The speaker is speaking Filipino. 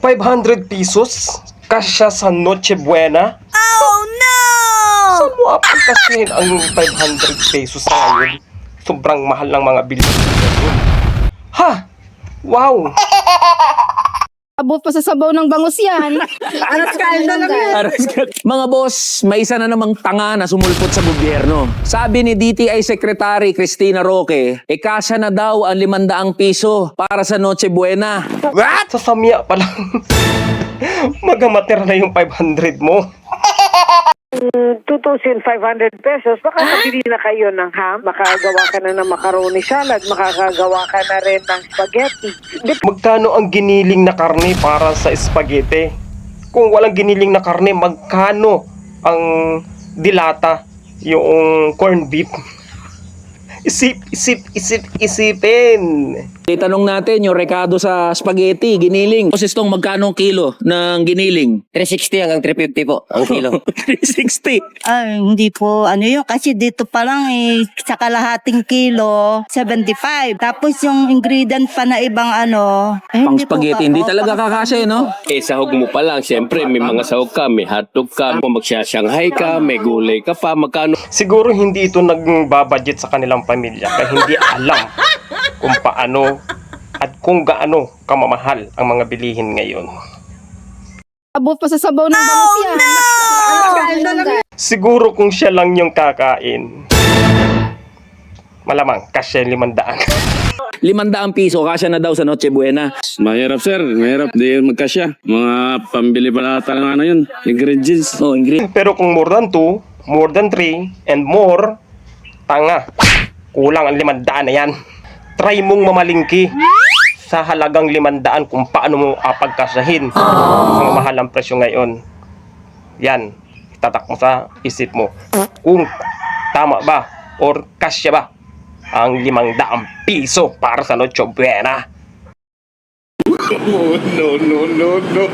500 pesos? Kasya sa Noche Buena? Oh no! Saan mo apagkasyahin ang 500 pesos sa ngayon? Sobrang mahal ng mga bilihin ngayon. Ha? Wow! Abot pa sa sabaw ng bangus yan. Aras kain na lang yan. Mga boss, may isa na namang tanga na sumulpot sa gobyerno. Sabi ni DTI Secretary Cristina Roque, kasya na daw ang 500 piso para sa Noche Buena. What? Sa samya pa lang. Magamatira na yung 500 mo. 2,500 pesos, baka mabili na kayo ng ham, makagawa ka na ng macaroni salad, makakagawa ka na rin ng spaghetti. Magkano ang giniling na karne para sa spaghetti? Kung walang giniling na karne, magkano ang dilata, yung corned beef? Isipin. Itanong natin yung rekado sa spaghetti, giniling. Boss Estong, magkano kilo ng giniling? 360 hanggang 350 po ang kilo. 360. Ay, hindi po. Ano yun? Kasi dito pa lang sa kalahating kilo, 75. Tapos yung ingredient pa na ibang ano. Pang spaghetti, hindi talaga kakasya, no? Sahog mo pa lang, siyempre may mga sahog ka, may hotdog ka, magsya-shanghai ka, may gulay ka pa, magkano? Siguro hindi ito nagbabudget sa kanilang pamilya kaya hindi alam kung paano at kung gaano kamamahal ang mga bilihin ngayon. Abot pa sa sabaw ng bangus yan. Aras kain na lang yan. Siguro kung siya lang yung kakain, malamang kasya 500. 500 piso, kasya na daw sa Noche Buena. Mahirap sir, mahirap, di magkasya. Mga pambili pala ng ano yun, ingredients. Oh, ingredient. Pero kung more than 2, more than 3, and more, tanga. Kulang ang 500 na yan. Try mong mamalingki sa halagang 500 kung paano mo apagkasahin ang mahal ang presyo ngayon. Yan, itatak mo sa isip mo kung tama ba or kasya ba ang 500 piso para sa Noche Buena. No, no, no, no.